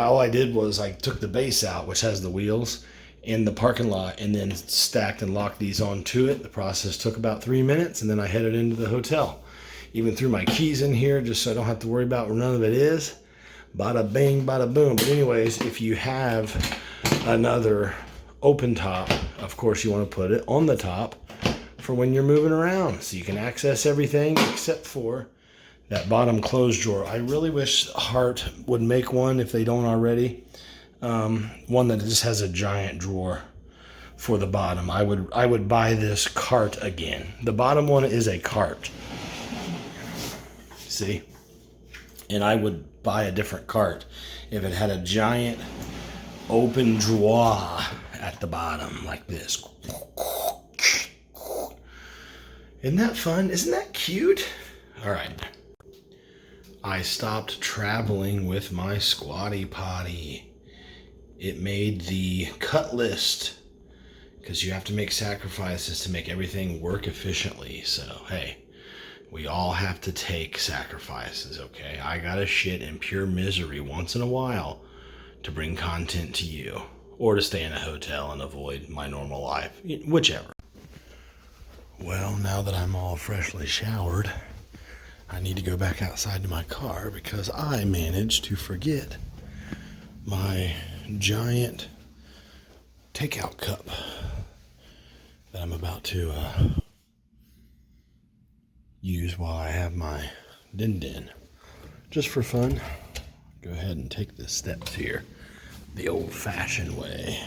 all I did was I took the base out, which has the wheels, in the parking lot, and then stacked and locked these onto it. The process took about 3 minutes, and then I headed into the hotel. Even threw my keys in here just so I don't have to worry about where none of it is. Bada bing, bada boom. But anyways, if you have another open top, of course you want to put it on the top for when you're moving around, so you can access everything except for that bottom closed drawer. I really wish Hart would make one, if they don't already, one that just has a giant drawer for the bottom. I would buy this cart again. The bottom one is a cart. See? And I would buy a different cart if it had a giant open drawer at the bottom like this. Isn't that fun? Isn't that cute? All right. I stopped traveling with my Squatty Potty. It made the cut list because you have to make sacrifices to make everything work efficiently. So, hey, we all have to take sacrifices, okay? I gotta shit in pure misery once in a while to bring content to you, or to stay in a hotel and avoid my normal life, whichever. Well, now that I'm all freshly showered, I need to go back outside to my car because I managed to forget my giant takeout cup that I'm about to use while I have my din-din. Just for fun, go ahead and take the steps here the old-fashioned way.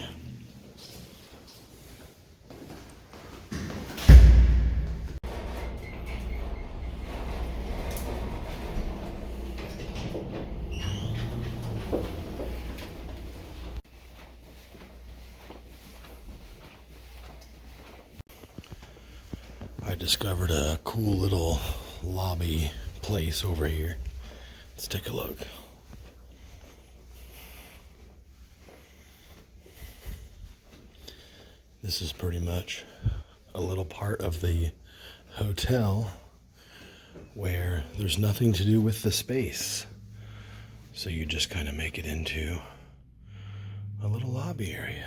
I discovered a cool little lobby place over here. Let's take a look. This is pretty much a little part of the hotel where there's nothing to do with the space. So you just kind of make it into a little lobby area.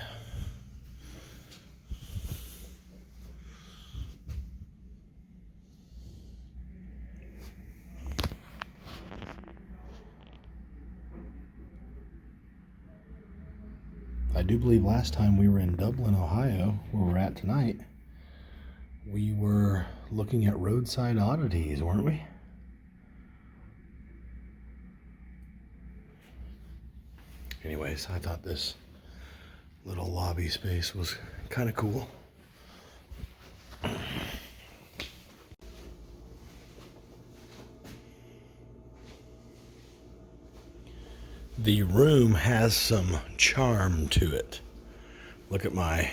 I do believe last time we were in Dublin, Ohio, where we're at tonight, we were looking at roadside oddities, weren't we? Anyways, I thought this little lobby space was kind of cool. The room has some charm to it. Look at my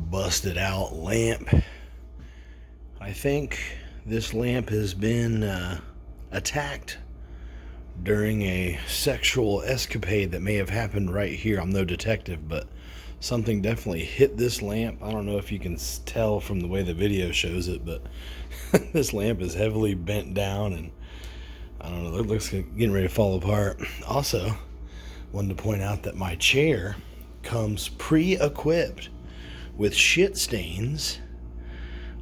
busted out lamp. I think this lamp has been attacked during a sexual escapade that may have happened right here. I'm no detective, but something definitely hit this lamp. I don't know if you can tell from the way the video shows it, but this lamp is heavily bent down and I don't know, it looks like getting ready to fall apart. Also, wanted to point out that my chair comes pre-equipped with shit stains.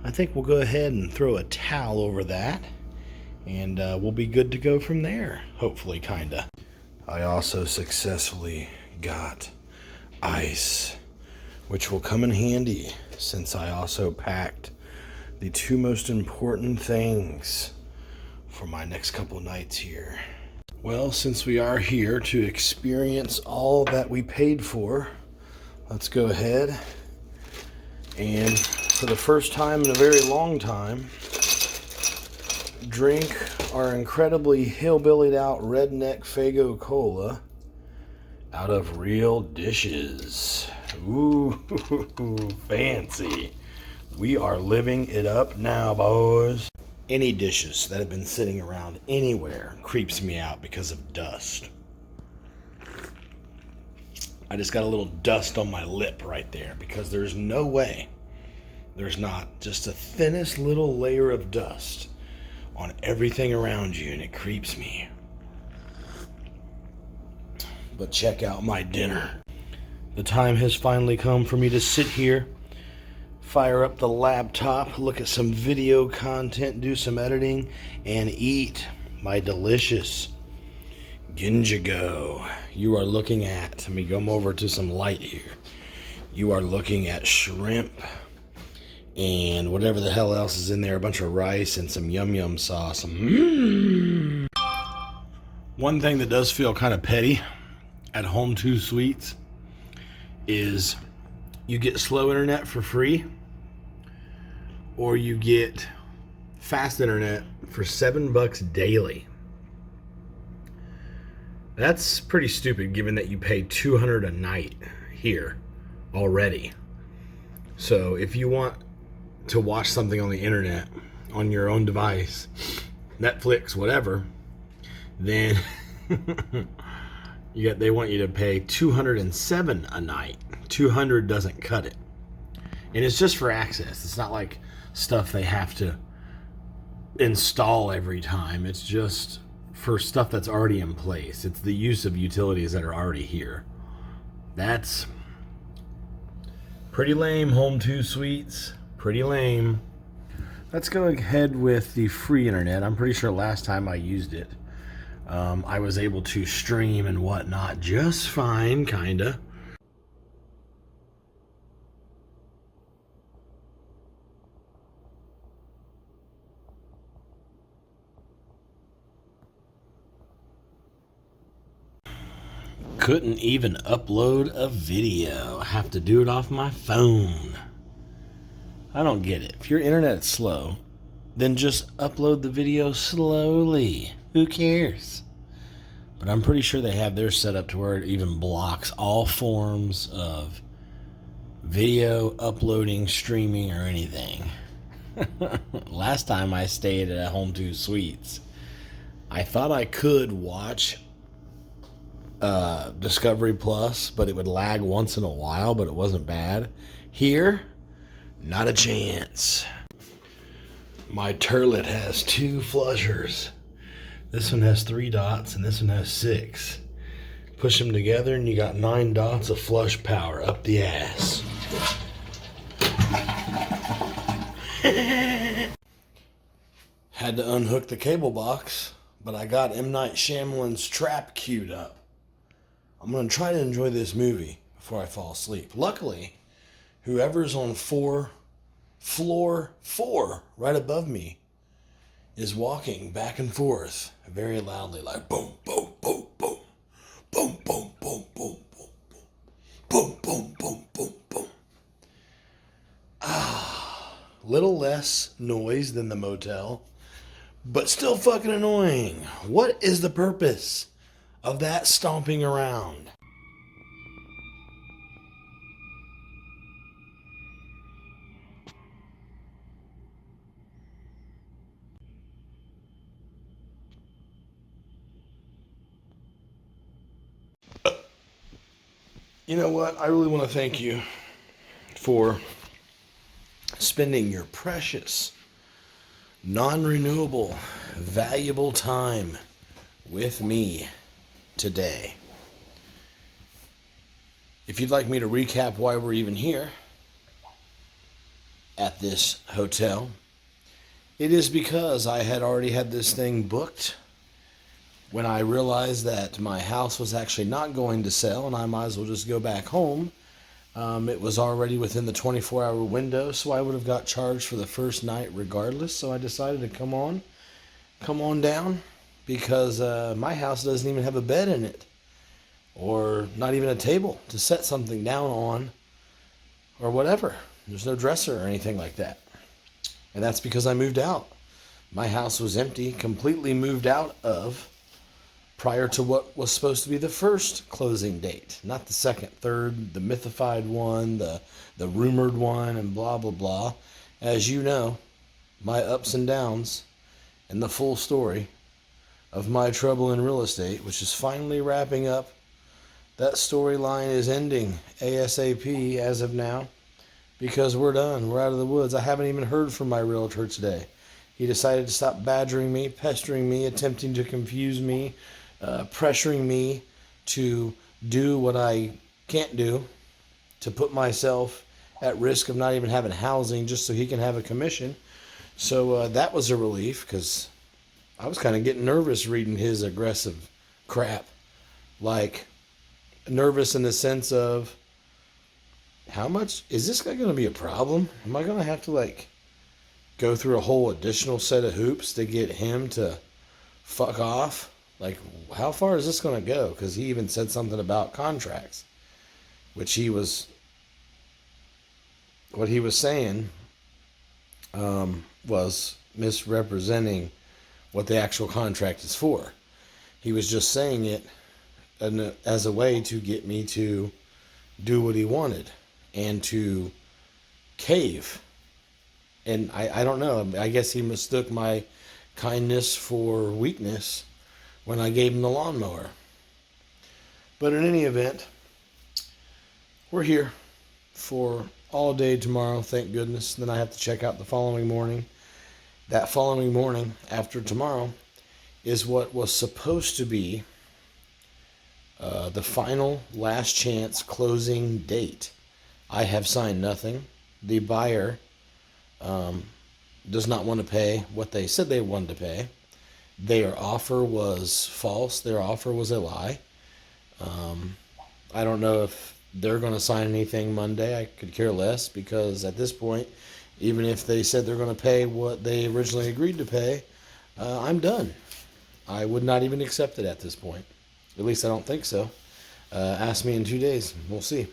I think we'll go ahead and throw a towel over that, and we'll be good to go from there, hopefully, kinda. I also successfully got ice, which will come in handy since I also packed the two most important things for my next couple of nights here. Well, since we are here to experience all that we paid for, let's go ahead and, for the first time in a very long time, drink our incredibly hillbillied out redneck Faygo Cola out of real dishes. Ooh, fancy. We are living it up now, boys. Any dishes that have been sitting around anywhere creeps me out because of dust. I just got a little dust on my lip right there because there's no way there's not just the thinnest little layer of dust on everything around you, and it creeps me. but check out my dinner. The time has finally come for me to sit here, fire up the laptop, look at some video content, do some editing, and eat my delicious Ginjigo. You are looking at, let me come over to some light here. You are looking at shrimp and whatever the hell else is in there, a bunch of rice and some yum yum sauce. One thing that does feel kind of petty at Home2 Suites is you get slow internet for free, or you get fast internet for $7 daily. That's pretty stupid given that you pay $200 a night here already. So if you want to watch something on the internet on your own device, Netflix, whatever, then they want you to pay $207 a night. $200 doesn't cut it. And it's just for access. It's not like stuff they have to install every time. It's just for stuff that's already in place. It's the use of utilities that are already here. That's pretty lame, Home2 Suites. Pretty lame. Let's go ahead with the free internet. I'm pretty sure last time I used it, I was able to stream and whatnot just fine, kinda. Couldn't even upload a video. Have to do it off my phone. I don't get it. If your internet's slow, then just upload the video slowly. Who cares? But I'm pretty sure they have theirs set up to where it even blocks all forms of video uploading, streaming, or anything. Last time I stayed at Home2 Suites, I thought I could watch Discovery Plus, but it would lag once in a while, but it wasn't bad. Here, not a chance. My turlet has 2 flushers. This one has 3 dots and this one has 6. Push them together and you got 9 dots of flush power up the ass. Had to unhook the cable box, but I got M. Night Shyamalan's Trap queued up. I'm going to try to enjoy this movie before I fall asleep. Luckily, whoever's on floor 4 right above me is walking back and forth very loudly, like boom, boom, boom, boom, boom, boom, boom, boom, boom, boom, boom, boom, boom, boom. Little less noise than the motel, but still fucking annoying. What is the purpose of that stomping around? You know what? I really want to thank you for spending your precious, non-renewable, valuable time with me today. If you'd like me to recap why we're even here at this hotel, it is because I had already had this thing booked when I realized that my house was actually not going to sell and I might as well just go back home. It was already within the 24-hour window, so I would have got charged for the first night regardless. So I decided to come on down, because my house doesn't even have a bed in it, or not even a table to set something down on, or whatever. There's no dresser or anything like that. And that's because I moved out. My house was empty, completely moved out of, prior to what was supposed to be the first closing date. Not the second, third, the mythified one, the rumored one, and blah, blah, blah. As you know, my ups and downs and the full story of my trouble in real estate, which is finally wrapping up. That storyline is ending ASAP as of now, because we're done. We're out of the woods. I haven't even heard from my realtor today. He decided to stop badgering me, pestering me, attempting to confuse me, pressuring me to do what I can't do to put myself at risk of not even having housing just so he can have a commission. So that was a relief, because I was kind of getting nervous reading his aggressive crap. Like, nervous in the sense of, how much is this guy going to be a problem? Am I going to have to like go through a whole additional set of hoops to get him to fuck off? Like, how far is this going to go? Because he even said something about contracts, which what he was saying was misrepresenting what the actual contract is for. He was just saying it as a way to get me to do what he wanted and to cave. And I don't know. I guess he mistook my kindness for weakness when I gave him the lawnmower. But in any event, we're here for all day tomorrow, thank goodness. Then I have to check out the following morning. That following morning, after tomorrow, is what was supposed to be the final last chance closing date. I have signed nothing. The buyer does not want to pay what they said they wanted to pay. Their offer was false. Their offer was a lie. I don't know if they're going to sign anything Monday. I could care less, because at this point, even if they said they're going to pay what they originally agreed to pay, I'm done. I would not even accept it at this point. At least I don't think so. Ask me in 2 days. We'll see.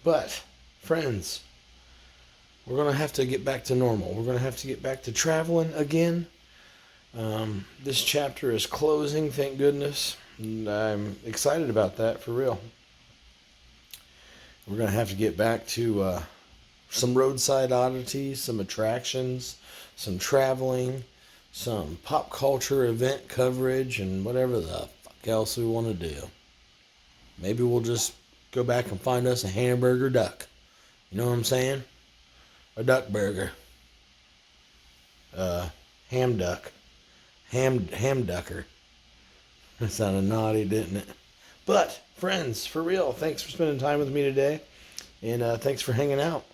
But, friends, we're going to have to get back to normal. We're going to have to get back to traveling again. This chapter is closing, thank goodness. And I'm excited about that, for real. We're going to have to get back to some roadside oddities, some attractions, some traveling, some pop culture event coverage, and whatever the fuck else we want to do. Maybe we'll just go back and find us a hamburger duck. You know what I'm saying? A duck burger. Ham duck. Ham ducker. That sounded naughty, didn't it? But, friends, for real, thanks for spending time with me today. And thanks for hanging out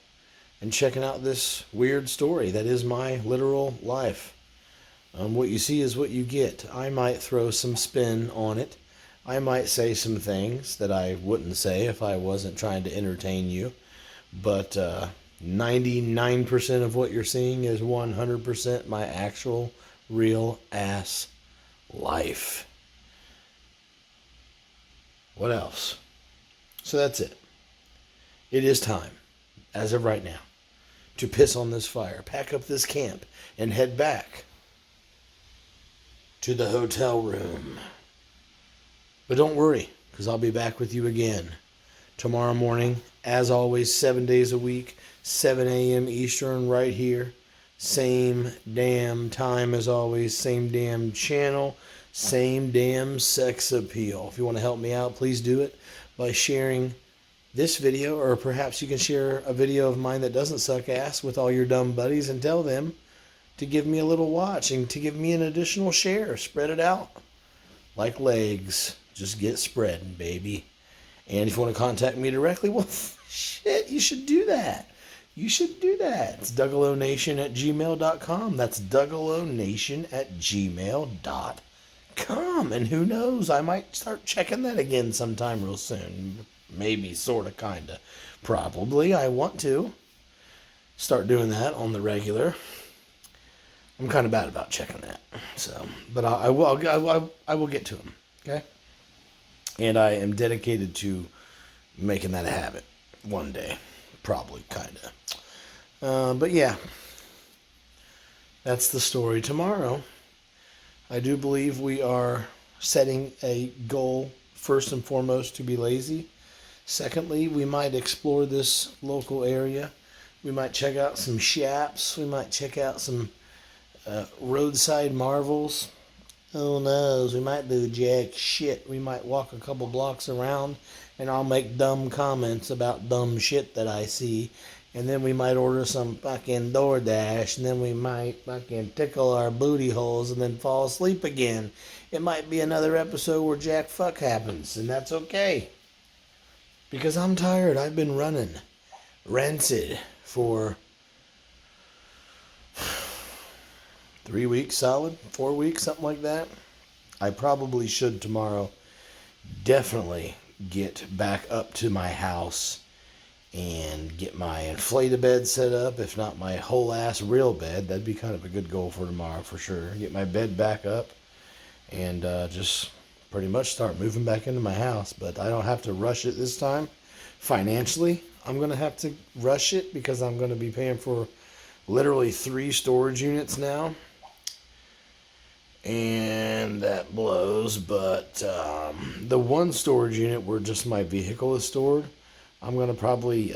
and checking out this weird story that is my literal life. What you see is what you get. I might throw some spin on it. I might say some things that I wouldn't say if I wasn't trying to entertain you. But 99% of what you're seeing is 100% my actual, real ass life. What else? So that's it. It is time, as of right now, to piss on this fire, pack up this camp, and head back to the hotel room. But don't worry, because I'll be back with you again tomorrow morning, as always, 7 days a week, 7 a.m. Eastern, right here. Same damn time as always, same damn channel, same damn sex appeal. If you want to help me out, please do it by sharing this video, or perhaps you can share a video of mine that doesn't suck ass with all your dumb buddies and tell them to give me a little watch and to give me an additional share. Spread it out like legs. Just get spreading, baby. And if you want to contact me directly, well, shit, you should do that. You should do that. It's DougaloNation@gmail.com. That's DougaloNation@gmail.com. And who knows, I might start checking that again sometime real soon. Maybe, sort of, kind of. Probably. I want to start doing that on the regular. I'm kind of bad about checking that. So, but I will get to them. Okay? And I am dedicated to making that a habit one day. Probably, kind of. But yeah, that's the story. Tomorrow, I do believe we are setting a goal, first and foremost, to be lazy. Secondly, we might explore this local area. We might check out some shops. We might check out some roadside marvels. Who knows? We might do jack shit. We might walk a couple blocks around, and I'll make dumb comments about dumb shit that I see,
And then we might order some fucking DoorDash, and then we might fucking tickle our booty holes and then fall asleep again. It might be another episode where jack fuck happens, and that's okay. Because I'm tired. I've been running rancid for 3 weeks solid, 4 weeks, something like that. I probably should tomorrow definitely get back up to my house and get my inflated bed set up, if not my whole ass real bed. That'd be kind of a good goal for tomorrow for sure. Get my bed back up and just pretty much start moving back into my house. But I don't have to rush it this time. Financially, I'm going to have to rush it because I'm going to be paying for literally 3 storage units now. And that blows. But the one storage unit where just my vehicle is stored, I'm going to probably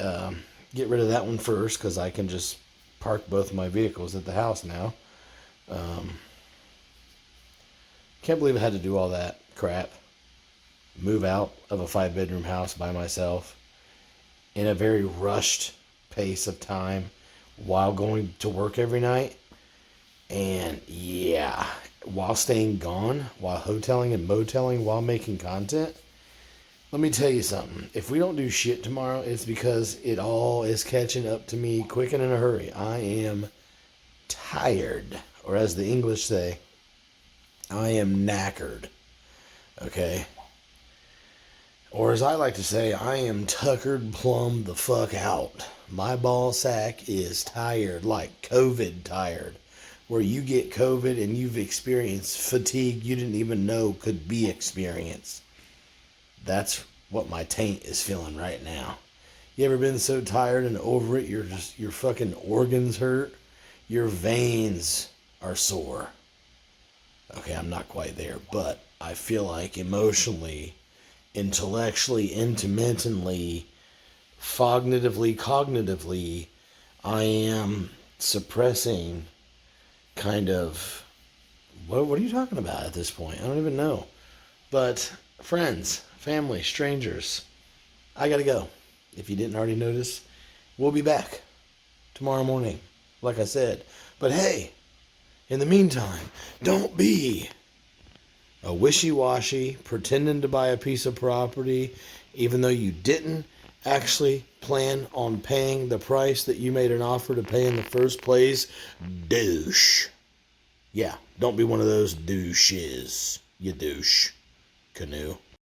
get rid of that one first because I can just park both my vehicles at the house now. Can't believe I had to do all that crap. Move out of a 5-bedroom house by myself in a very rushed pace of time while going to work every night. And yeah, while staying gone, while hoteling and moteling, while making content. Let me tell you something. If we don't do shit tomorrow, it's because it all is catching up to me quick and in a hurry. I am tired. Or as the English say, I am knackered. Okay? Or as I like to say, I am tuckered plumb the fuck out. My ball sack is tired, like COVID tired. Where you get COVID and you've experienced fatigue you didn't even know could be experienced. That's what my taint is feeling right now. You ever been so tired and over it, your fucking organs hurt? Your veins are sore. Okay, I'm not quite there, but I feel like emotionally, intellectually, intermittently, cognitively, I am suppressing kind of... What are you talking about at this point? I don't even know. But friends, family, strangers, I gotta go. If you didn't already notice, we'll be back tomorrow morning, like I said. But hey, in the meantime, don't be a wishy-washy, pretending to buy a piece of property, even though you didn't actually plan on paying the price that you made an offer to pay in the first place. Douche. Yeah, don't be one of those douches, you douche. Canoe.